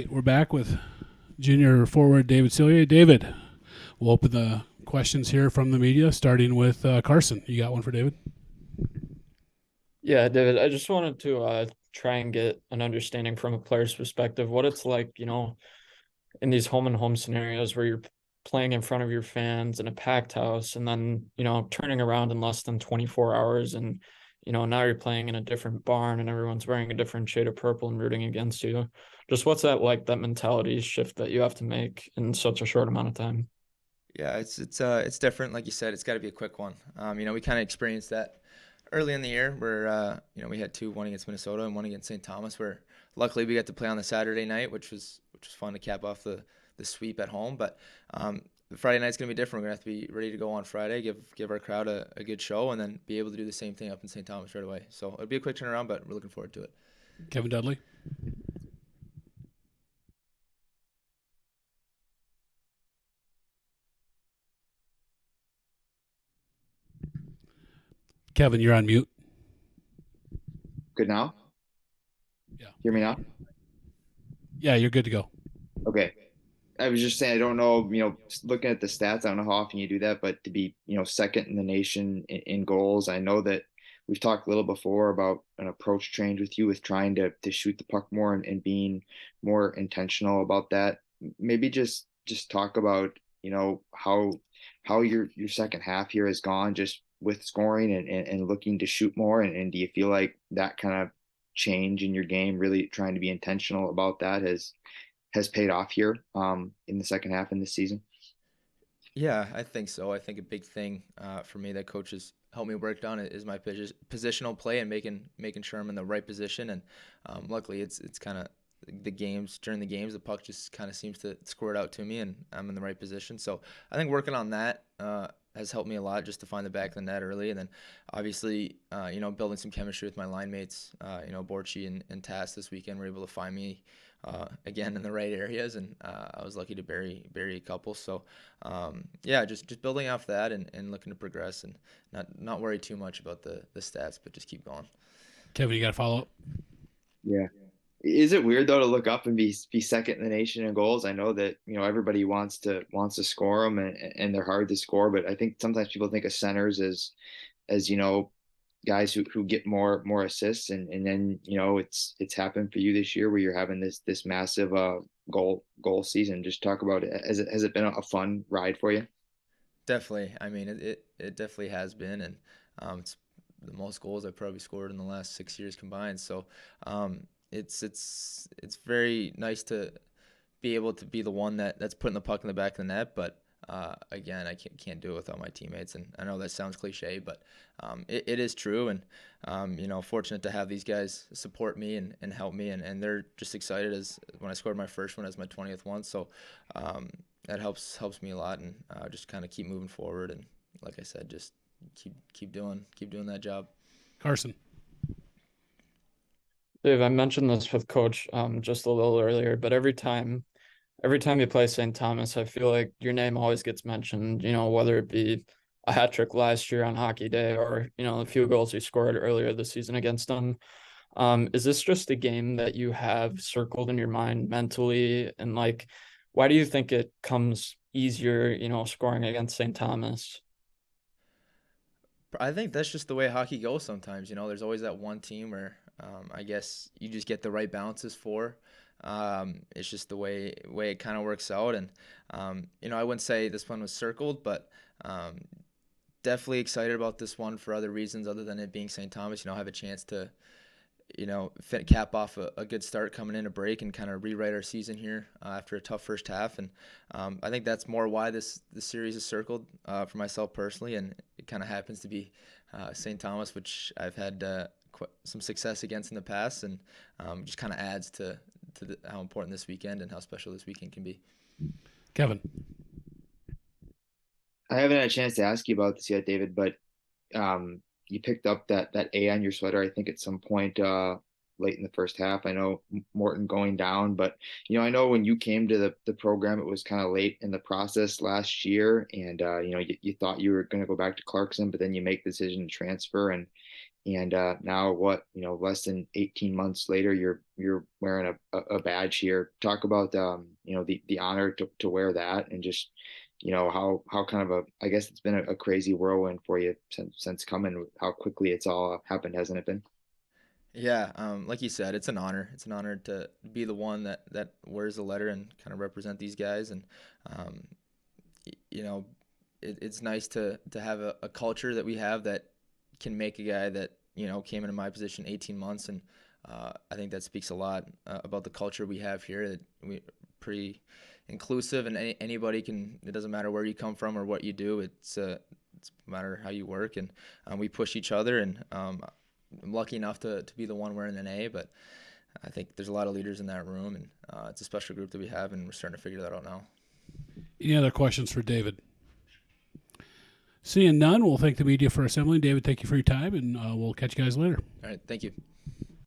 We're back with junior forward David Silye. David, we'll open the questions here from the media, starting with Carson. You got one for David? Yeah, David, I just wanted to try and get an understanding from a player's perspective, what it's like, in these home and home scenarios where you're playing in front of your fans in a packed house and then, turning around in less than 24 hours and, now you're playing in a different barn and everyone's wearing a different shade of purple and rooting against you. Just what's that like, that mentality shift that you have to make in such a short amount of time? Yeah, it's different. Like you said, it's got to be a quick one. We kind of experienced that early in the year where we had two, one against Minnesota and one against St. Thomas. Where luckily we got to play on the Saturday night, which was fun to cap off the sweep at home. But the Friday night's gonna be different. We're gonna have to be ready to go on Friday, give our crowd a good show, and then be able to do the same thing up in St. Thomas right away. So it'll be a quick turnaround, but we're looking forward to it. Kevin Dudley? Kevin, you're on mute. Good now? Yeah. Hear me now? Yeah, you're good to go. Okay. I was just saying, I don't know, looking at the stats, I don't know how often you do that, but to be, second in the nation in goals, I know that we've talked a little before about an approach change with you with trying to shoot the puck more and being more intentional about that. Maybe just talk about, how your second half here has gone just with scoring and looking to shoot more. And do you feel like that kind of change in your game, really trying to be intentional about that has paid off here in the second half in this season? Yeah, I think so. I think a big thing for me that coaches help me work on is my positional play and making sure I'm in the right position. And luckily, it's kind of the games during the games, the puck just kind of seems to squirt out to me, and I'm in the right position. So I think working on that has helped me a lot just to find the back of the net early, and then obviously, building some chemistry with my line mates. Borchi and Tass this weekend were able to find me again in the right areas, and I was lucky to bury a couple. So yeah, just building off that and looking to progress and not worry too much about the stats, but just keep going. Kevin, you got to follow up? Yeah. Is it weird though to look up and be second in the nation in goals? I know that everybody wants to score them and they're hard to score, but I think sometimes people think of centers as guys who get more assists, and then it's happened for you this year where you're having this massive goal season. Just talk about it. Has it been a fun ride for you? Definitely. I mean, it definitely has been, and it's the most goals I've probably scored in the last 6 years combined. So it's very nice to be able to be the one that's putting the puck in the back of the net. But again, I can't do it without my teammates, and I know that sounds cliche, but it is true. And fortunate to have these guys support me and help me, and they're just excited as when I scored my first one as my 20th one. So that helps me a lot, and just kind of keep moving forward. And like I said, just keep doing that job. Carson? Dave, I mentioned this with Coach just a little earlier, but every time you play St. Thomas, I feel like your name always gets mentioned, whether it be a hat trick last year on hockey day or, a few goals you scored earlier this season against them. Is this just a game that you have circled in your mind mentally? And like, why do you think it comes easier, scoring against St. Thomas? I think that's just the way hockey goes sometimes. There's always that one team where I guess you just get the right balances for. It's just the way it kind of works out. And, I wouldn't say this one was circled, but definitely excited about this one for other reasons other than it being St. Thomas. Have a chance to cap off a good start coming in a break and kind of rewrite our season here after a tough first half. And I think that's more why the series is circled for myself personally. And it kind of happens to be St. Thomas, which I've had some success against in the past, and just kind of adds to how important this weekend and how special this weekend can be. Kevin? I haven't had a chance to ask you about this yet, David, but you picked up that A on your sweater, I think, at some point late in the first half. I know Morton going down, but I know when you came to the program, it was kind of late in the process last year, and you thought you were going to go back to Clarkson, but then you make the decision to transfer, And now what, less than 18 months later, you're wearing a badge here. Talk about the honor to wear that, and just how kind of I guess it's been a crazy whirlwind for you since coming, how quickly it's all happened, hasn't it been? Yeah, like you said, it's an honor. It's an honor to be the one that wears the letter and kind of represent these guys. And um, you know, it's nice to have a culture that we have that can make a guy that came into my position 18 months, and I think that speaks a lot about the culture we have here. That we pretty inclusive, and anybody can. It doesn't matter where you come from or what you do. It's a matter how you work, and we push each other. And I'm lucky enough to be the one wearing an A, but I think there's a lot of leaders in that room, and it's a special group that we have, and we're starting to figure that out now. Any other questions for David? Seeing none, we'll thank the media for assembling. David, thank you for your time, and we'll catch you guys later. All right, thank you.